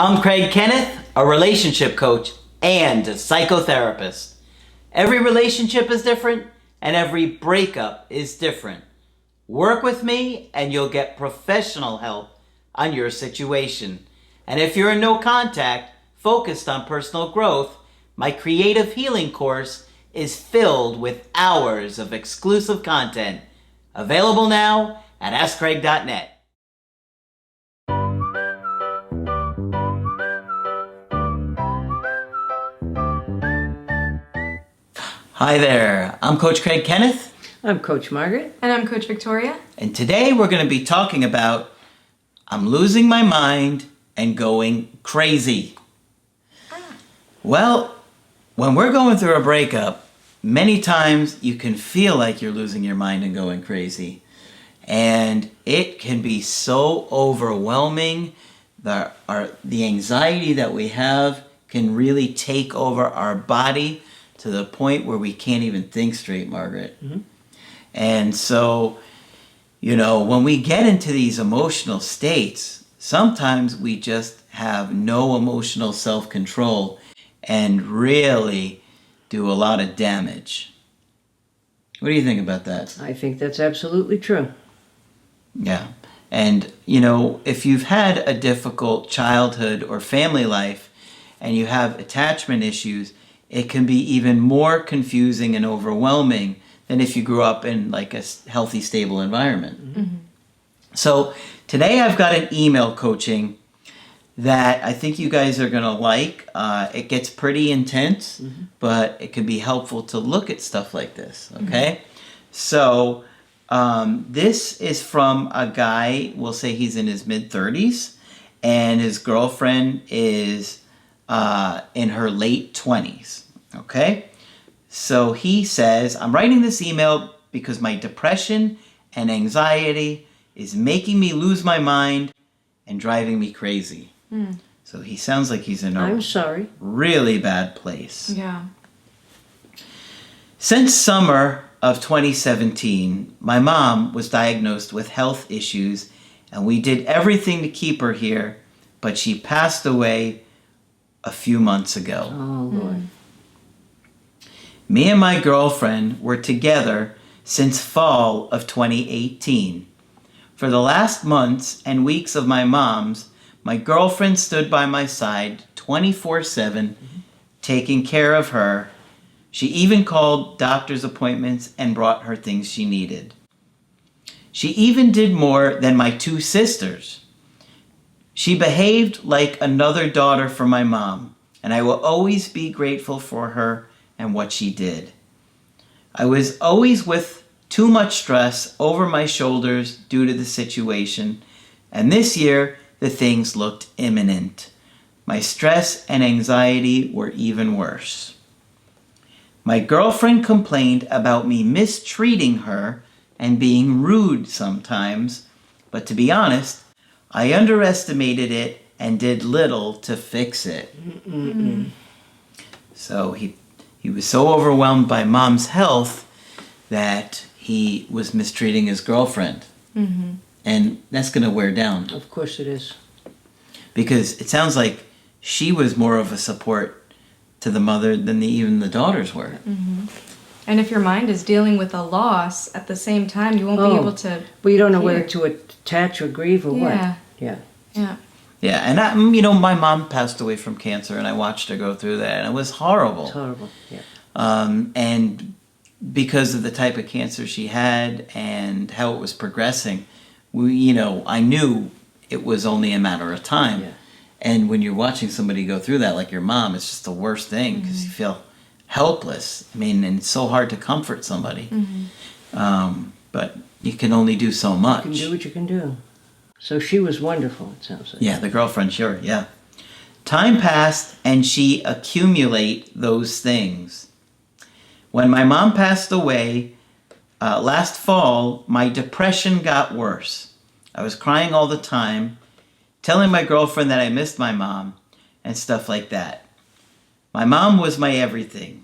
I'm Craig Kenneth, a relationship coach and a psychotherapist. Every relationship is different and every breakup is different. Work with me and you'll get professional help on your situation. And if you're in no contact, focused on personal growth, my creative healing course is filled with hours of exclusive content. Available now at askcraig.net. Hi there, I'm Coach Craig Kenneth. I'm Coach Margaret. And I'm Coach Victoria. And today we're going to be talking about I'm losing my mind and going crazy. Well, when we're going through a breakup, many times you can feel like you're losing your mind and going crazy. And it can be so overwhelming. The anxiety that we have can really take over our body to the point where we can't even think straight, Margaret. Mm-hmm. And so, when we get into these emotional states, sometimes we just have no emotional self-control and really do a lot of damage. What do you think about that? I think that's absolutely true. Yeah. And, if you've had a difficult childhood or family life and you have attachment issues, it can be even more confusing and overwhelming than if you grew up in like a healthy, stable environment. Mm-hmm. So today I've got an email coaching that I think you guys are going to like. It gets pretty intense, but it can be helpful to look at stuff like this, okay? Mm-hmm. So this is from a guy, we'll say he's in his mid-30s, and his girlfriend is in her late 20s, okay? So he says, I'm writing this email because my depression and anxiety is making me lose my mind and driving me crazy. Mm. So he sounds like he's in a really bad place. Yeah. Since summer of 2017, my mom was diagnosed with health issues and we did everything to keep her here, but she passed away a few months ago. Oh, Lord. Me and my girlfriend were together since fall of 2018. For the last months and weeks of my mom's, my girlfriend stood by my side 24/7, taking care of her. She even called doctor's appointments and brought her things she needed. She even did more than my two sisters. She behaved like another daughter for my mom, and I will always be grateful for her and what she did. I was always with too much stress over my shoulders due to the situation, and this year the things looked imminent. My stress and anxiety were even worse. My girlfriend complained about me mistreating her and being rude sometimes, but to be honest, I underestimated it and did little to fix it. Mm-mm. So he was so overwhelmed by mom's health that he was mistreating his girlfriend. Mm-hmm. And that's going to wear down. Of course it is. Because it sounds like she was more of a support to the mother than even the daughters were. Mm-hmm. And if your mind is dealing with a loss at the same time, you won't be able to... Well, you don't know whether to attach or grieve or what. Yeah. Yeah, and my mom passed away from cancer, and I watched her go through that, and it was horrible. It's horrible, yeah. And because of the type of cancer she had and how it was progressing, I knew it was only a matter of time. Yeah. And when you're watching somebody go through that, like your mom, it's just the worst thing because you feel helpless. And it's so hard to comfort somebody. Mm-hmm. But you can only do so much. You can do what you can do. So she was wonderful, it sounds like. Yeah, the girlfriend, sure, yeah. Time passed and she accumulated those things. When my mom passed away last fall, my depression got worse. I was crying all the time, telling my girlfriend that I missed my mom and stuff like that. My mom was my everything.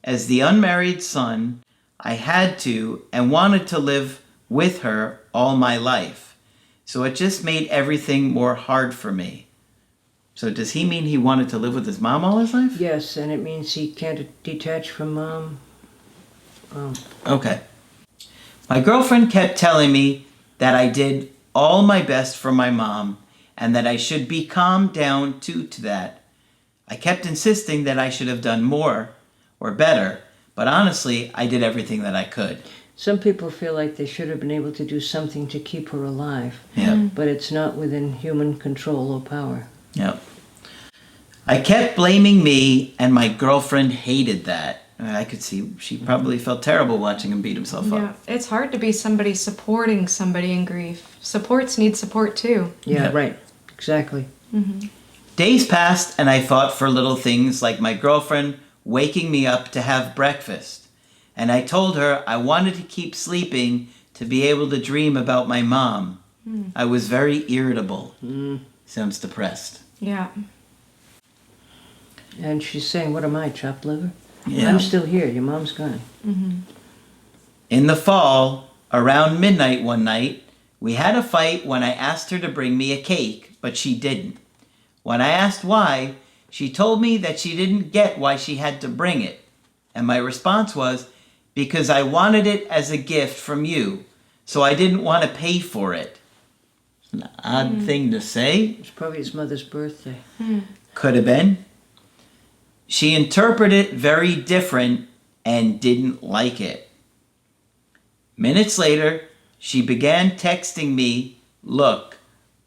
As the unmarried son, I had to and wanted to live with her all my life. So it just made everything more hard for me. So does he mean he wanted to live with his mom all his life? Yes, and it means he can't detach from Mom. Okay. My girlfriend kept telling me that I did all my best for my mom and that I should be calmed down to that. I kept insisting that I should have done more or better, but honestly, I did everything that I could. Some people feel like they should have been able to do something to keep her alive, Yeah. but it's not within human control or power. Yep. I kept blaming me, and my girlfriend hated that. I could see she probably felt terrible watching him beat himself Yeah, up. it's hard to be somebody supporting somebody in grief. Supports need support too. Yeah, Yeah. right. Exactly. Days passed, and I fought for little things like my girlfriend waking me up to have breakfast. And I told her I wanted to keep sleeping to be able to dream about my mom. I was very irritable. Sounds depressed. Yeah. And she's saying, what am I, chopped liver? Yeah. I'm still here. Your mom's gone. In the fall, around midnight one night, we had a fight when I asked her to bring me a cake, but she didn't. When I asked why, she told me that she didn't get why she had to bring it. And my response was, because I wanted it as a gift from you, so I didn't want to pay for it. It's an odd thing to say. It's probably his mother's birthday. Could have been. She interpreted it very different and didn't like it. Minutes later, she began texting me, "Look,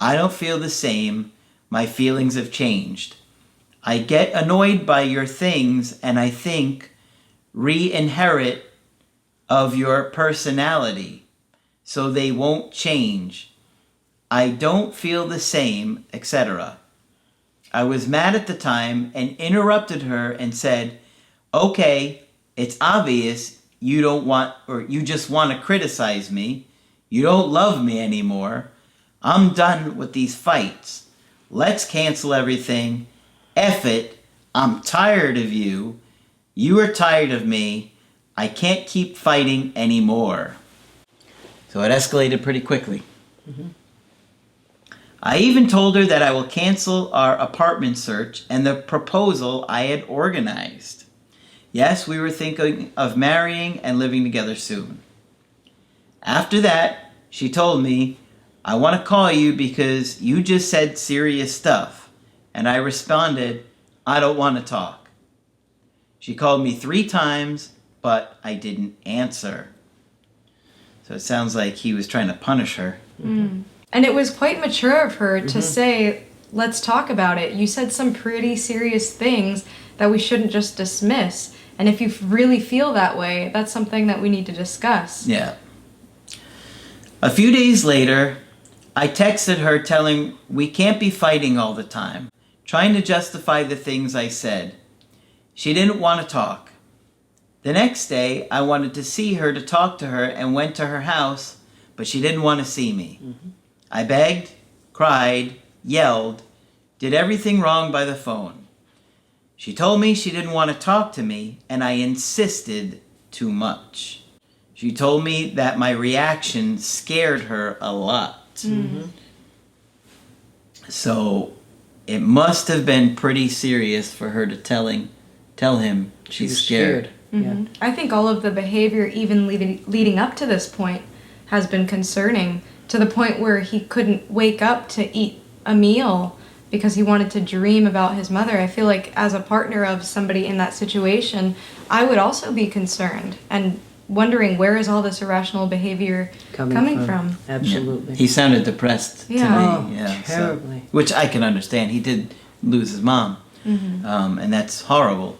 I don't feel the same. My feelings have changed. I get annoyed by your things and I think re-inherit of your personality, so they won't change. I don't feel the same," etc. I was mad at the time and interrupted her and said, "Okay, it's obvious you don't want, or you just want to criticize me. You don't love me anymore. I'm done with these fights. Let's cancel everything. F it. I'm tired of you. You are tired of me. I can't keep fighting anymore." So it escalated pretty quickly. I even told her that I will cancel our apartment search and the proposal I had organized. Yes, we were thinking of marrying and living together soon. After that, she told me, "I want to call you because you just said serious stuff." And I responded, "I don't want to talk." She called me 3 times, but I didn't answer. So it sounds like he was trying to punish her. And it was quite mature of her to say, let's talk about it. You said some pretty serious things that we shouldn't just dismiss. And if you really feel that way, that's something that we need to discuss. Yeah. A few days later, I texted her telling we can't be fighting all the time, trying to justify the things I said. She didn't want to talk. The next day, I wanted to see her to talk to her and went to her house, but she didn't want to see me. I begged, cried, yelled, did everything wrong by the phone. She told me she didn't want to talk to me, and I insisted too much. She told me that my reaction scared her a lot. So it must have been pretty serious for her to tell him she's was scared. Yeah. I think all of the behavior, even leading up to this point, has been concerning, to the point where he couldn't wake up to eat a meal because he wanted to dream about his mother. I feel like as a partner of somebody in that situation, I would also be concerned and wondering, where is all this irrational behavior coming from? Absolutely. He sounded depressed Yeah. to me. Oh, Yeah, terribly. which I can understand. He did lose his mom, and that's horrible.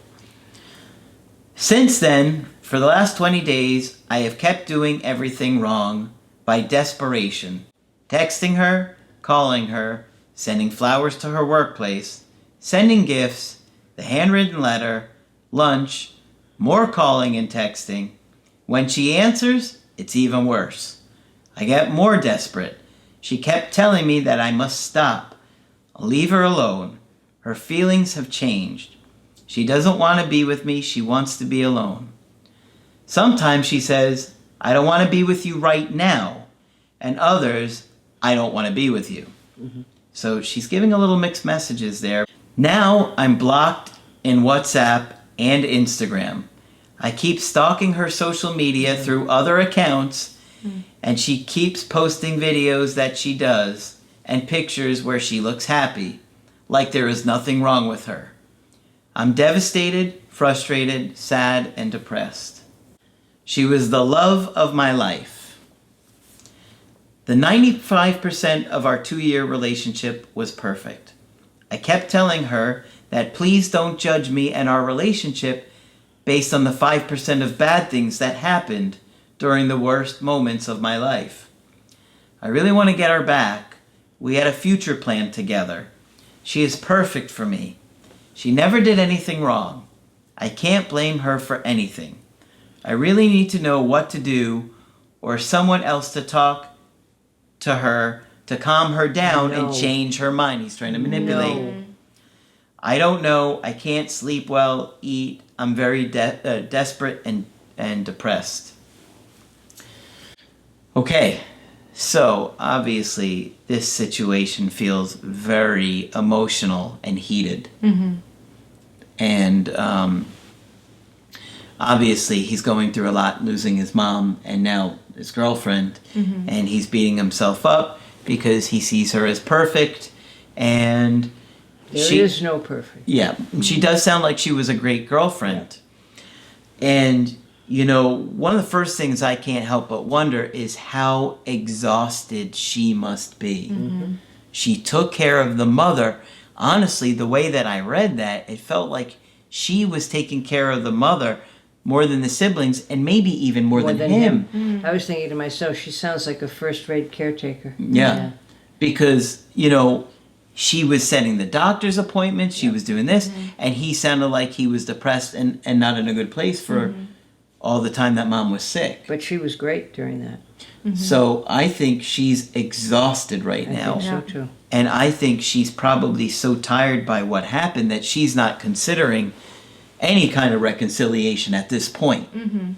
Since then, for the last 20 days, I have kept doing everything wrong by desperation. Texting her, calling her, sending flowers to her workplace, sending gifts, the handwritten letter, lunch, more calling and texting. When she answers, it's even worse. I get more desperate. She kept telling me that I must stop. I'll leave her alone. Her feelings have changed. She doesn't want to be with me. She wants to be alone. Sometimes she says, "I don't want to be with you right now." And others, "I don't want to be with you." So she's giving a little mixed messages there. Now I'm blocked in WhatsApp and Instagram. I keep stalking her social media through other accounts, and she keeps posting videos that she does and pictures where she looks happy, like there is nothing wrong with her. I'm devastated, frustrated, sad, and depressed. She was the love of my life. The 95% of our 2-year relationship was perfect. I kept telling her that please don't judge me and our relationship based on the 5% of bad things that happened during the worst moments of my life. I really want to get her back. We had a future plan together. She is perfect for me. She never did anything wrong. I can't blame her for anything. I really need to know what to do or someone else to talk to her to calm her down and change her mind. He's trying to manipulate. No. I don't know. I can't sleep well, eat. I'm very desperate and depressed. Okay, so obviously this situation feels very emotional and heated. And obviously he's going through a lot, losing his mom and now his girlfriend. And he's beating himself up because he sees her as perfect. And There is no perfect. yeah, she does sound like she was a great girlfriend. And, you know, one of the first things I can't help but wonder is how exhausted she must be. She took care of the mother. Honestly, the way that I read that, it felt like she was taking care of the mother more than the siblings and maybe even more than him. I was thinking to myself, she sounds like a first-rate caretaker. Yeah. Because, you know, she was setting the doctor's appointments, she was doing this, and he sounded like he was depressed and not in a good place for all the time that mom was sick. But she was great during that. So I think she's exhausted right now. I think so too. And I think she's probably so tired by what happened that she's not considering any kind of reconciliation at this point.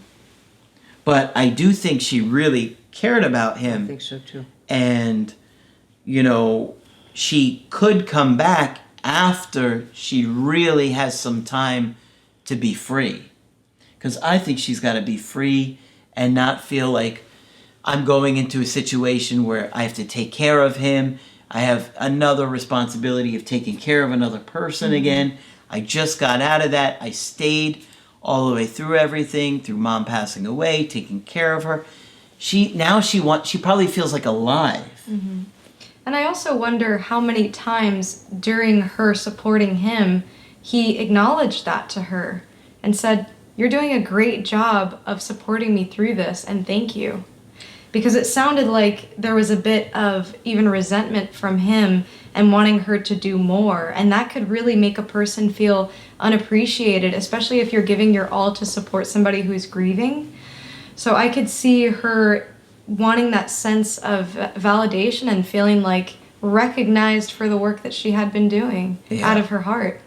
But I do think she really cared about him. I think so too. And, you know, she could come back after she really has some time to be free. Because I think she's got to be free and not feel like I'm going into a situation where I have to take care of him. I have another responsibility of taking care of another person again. I just got out of that. I stayed all the way through everything, through mom passing away, taking care of her. She probably feels like alive. And I also wonder how many times during her supporting him, he acknowledged that to her and said, "You're doing a great job of supporting me through this, and thank you." Because it sounded like there was a bit of even resentment from him and wanting her to do more. And that could really make a person feel unappreciated, especially if you're giving your all to support somebody who's grieving. So I could see her wanting that sense of validation and feeling like recognized for the work that she had been doing out of her heart.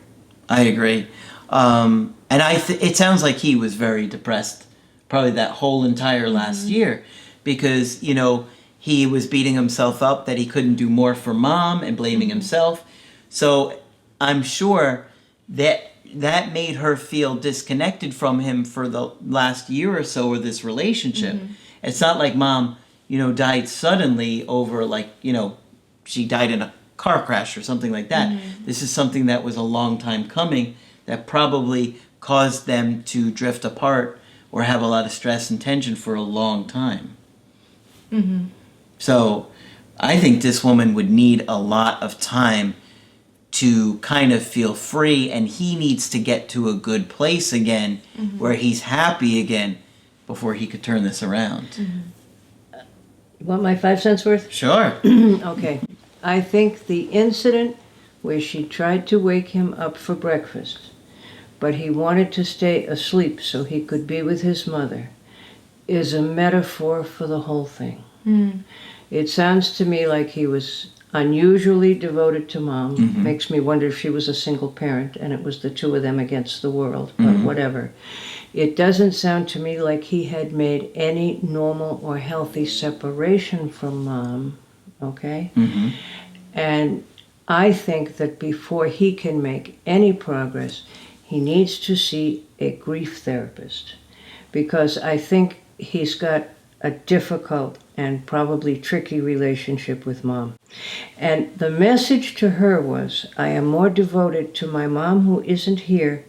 I agree. And it sounds like he was very depressed probably that whole entire last year because, you know, he was beating himself up that he couldn't do more for mom and blaming himself. So I'm sure that made her feel disconnected from him for the last year or so of this relationship. It's not like mom, you know, died suddenly over like, you know, she died in a car crash or something like that. This is something that was a long time coming that probably caused them to drift apart or have a lot of stress and tension for a long time. So I think this woman would need a lot of time to kind of feel free, and he needs to get to a good place again where he's happy again before he could turn this around. You want my 5 cents worth? Sure. Okay. I think the incident where she tried to wake him up for breakfast, but he wanted to stay asleep so he could be with his mother, is a metaphor for the whole thing. It sounds to me like he was unusually devoted to mom. Makes me wonder if she was a single parent and it was the two of them against the world, but whatever. It doesn't sound to me like he had made any normal or healthy separation from mom, okay? And I think that before he can make any progress, he needs to see a grief therapist, because I think he's got a difficult and probably tricky relationship with Mom. And the message to her was, I am more devoted to my mom who isn't here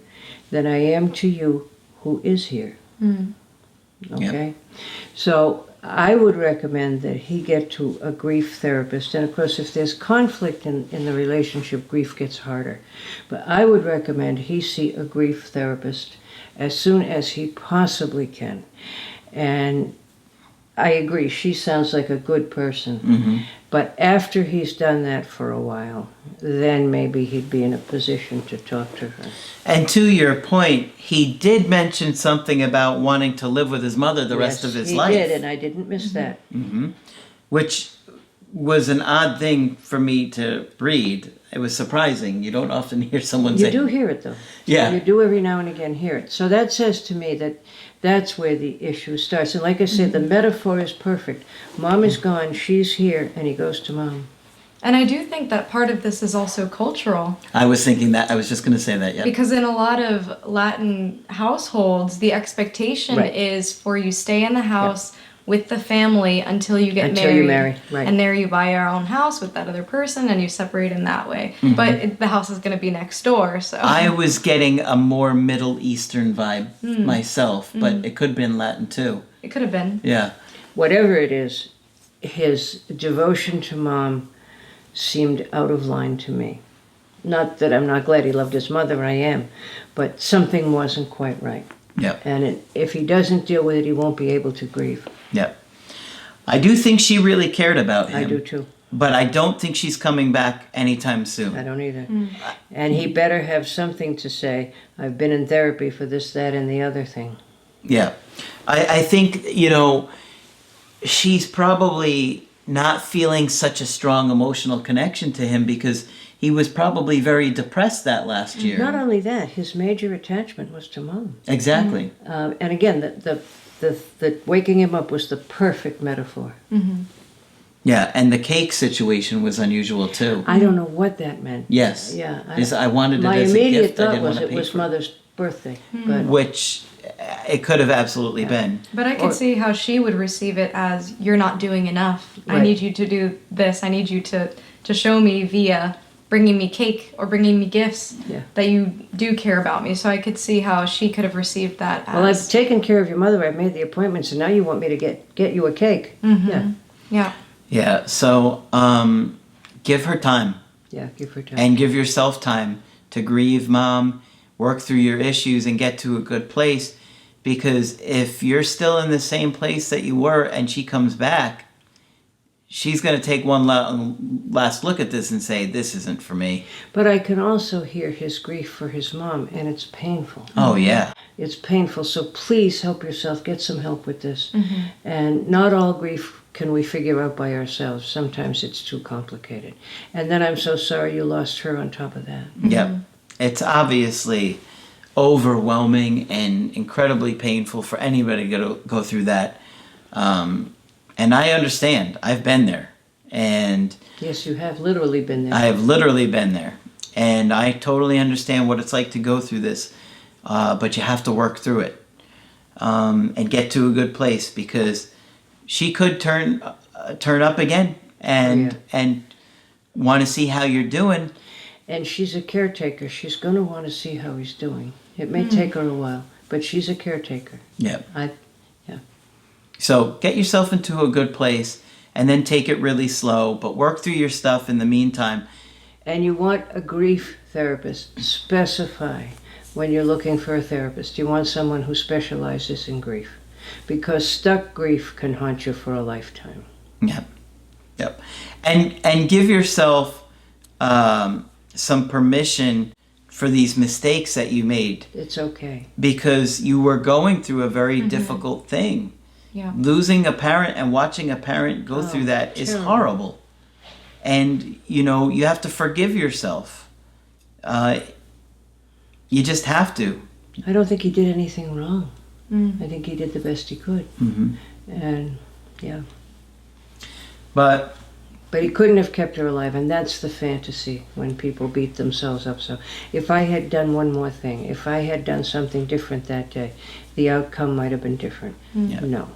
than I am to you who is here. Okay? So I would recommend that he get to a grief therapist. And of course, if there's conflict in the relationship, grief gets harder. But I would recommend he see a grief therapist as soon as he possibly can. And I agree, she sounds like a good person. But after he's done that for a while, then maybe he'd be in a position to talk to her. And to your point, he did mention something about wanting to live with his mother the rest of his life. He did, and I didn't miss that. Which was an odd thing for me to read. It was surprising. You don't often hear someone say... You do hear it, though. Yeah. You do every now and again hear it. So that says to me that that's where the issue starts. And like I said, the metaphor is perfect. Mom is gone, she's here, and he goes to Mom. And I do think that part of this is also cultural. I was thinking that. I was just going to say that, yeah. Because in a lot of Latin households, the expectation is for you stay in the house with the family until you get married. Until you're married, right. And there you buy your own house with that other person and you separate in that way. But the house is going to be next door, so. I was getting a more Middle Eastern vibe myself, but it could have been Latin too. It could have been. Yeah. Whatever it is, his devotion to Mom seemed out of line to me. Not that I'm not glad he loved his mother, I am, but something wasn't quite right. Yeah. And if he doesn't deal with it, he won't be able to grieve. Yeah. I do think she really cared about him. I do too. But I don't think she's coming back anytime soon. I don't either. And he better have something to say. I've been in therapy for this, that, and the other thing. Yeah. I think, she's probably not feeling such a strong emotional connection to him because he was probably very depressed that last year. Not only that, his major attachment was to Mom. Exactly. And again, the waking him up was the perfect metaphor. Yeah, and the cake situation was unusual too. I don't know what that meant. Yes. Yeah. I wanted it my as a immediate gift. I thought didn't was want to it pay was for Mother's birthday. But which it could have absolutely been. But I could see how she would receive it as, you're not doing enough. I Right. need you to do this. I need you to show me via bringing me cake or bringing me gifts that you do care about me. So I could see how she could have received that as... Well, I've taken care of your mother. I've made the appointments, and now you want me to get you a cake. Yeah. Yeah. Yeah, so give her time. Yeah, give her time. And give yourself time to grieve Mom, work through your issues, and get to a good place. Because if you're still in the same place that you were and she comes back, she's going to take one last look at this and say, this isn't for me. But I can also hear his grief for his mom, and it's painful. Oh, yeah. It's painful, so please help yourself. Get some help with this. And not all grief can we figure out by ourselves. Sometimes it's too complicated. And then I'm so sorry you lost her on top of that. Yep. It's obviously overwhelming and incredibly painful for anybody to go through that. And I understand. I've been there. And Yes, you have literally been there. I have literally been there. And I totally understand what it's like to go through this. But you have to work through it and get to a good place, because she could turn up again and want to see how you're doing. And she's a caretaker. She's going to want to see how he's doing. It may take her a while, but she's a caretaker. Yeah. Yeah. So get yourself into a good place and then take it really slow, but work through your stuff in the meantime. And you want a grief therapist. Specify when you're looking for a therapist. You want someone who specializes in grief, because stuck grief can haunt you for a lifetime. Yep. And give yourself some permission for these mistakes that you made, It's okay. because you were going through a very difficult thing. Yeah. Losing a parent and watching a parent go through that is terrible. horrible. And, you have to forgive yourself. You just have to. I don't think he did anything wrong. I think he did the best he could. And, yeah. But But he couldn't have kept her alive, and that's the fantasy when people beat themselves up. So if I had done one more thing, if I had done something different that day, the outcome might have been different. Yeah. No.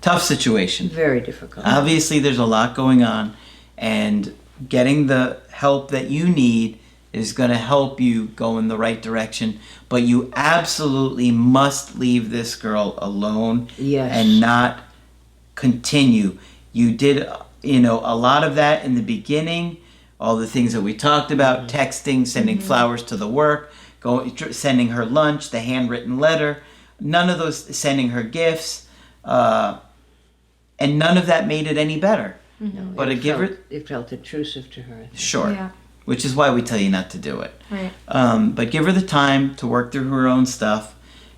Tough situation. Very difficult. Obviously, there's a lot going on, and getting the help that you need is going to help you go in the right direction. But you absolutely must leave this girl alone Yes. and not continue. You did, a lot of that in the beginning, all the things that we talked about, texting, sending flowers to the work, sending her lunch, the handwritten letter, none of those, sending her gifts, and none of that made it any better. No, But it felt intrusive to her. I think. Sure. Yeah. Which is why we tell you not to do it. Right. But give her the time to work through her own stuff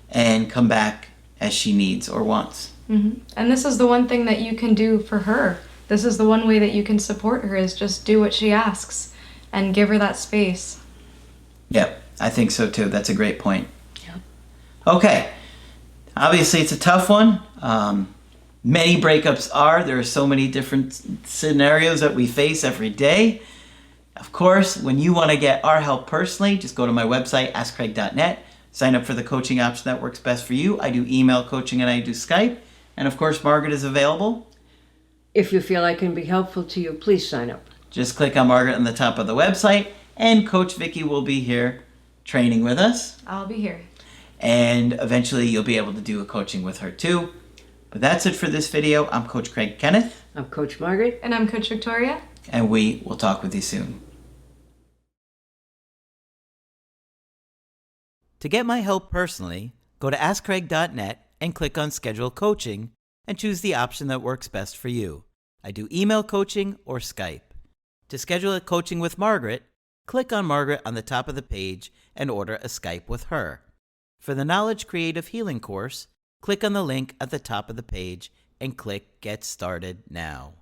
and come back as she needs or wants. And this is the one thing that you can do for her. This is the one way that you can support her, is just do what she asks and give her that space. Yep, I think so too. That's a great point. Yep. Okay. Obviously, it's a tough one. Many breakups are. There are so many different scenarios that we face every day. Of course, when you want to get our help personally, just go to my website, askcraig.net. Sign up for the coaching option that works best for you. I do email coaching and I do Skype. And of course, Margaret is available. If you feel I can be helpful to you, please sign up. Just click on Margaret on the top of the website, and Coach Vicky will be here training with us. I'll be here. And eventually you'll be able to do a coaching with her too. But that's it for this video. I'm Coach Craig Kenneth. I'm Coach Margaret. And I'm Coach Victoria. And we will talk with you soon. To get my help personally, go to askcraig.net and click on Schedule Coaching and choose the option that works best for you. I do email coaching or Skype. To schedule a coaching with Margaret, click on Margaret on the top of the page and order a Skype with her. For the Knowledge Creative Healing course, click on the link at the top of the page and click Get Started Now.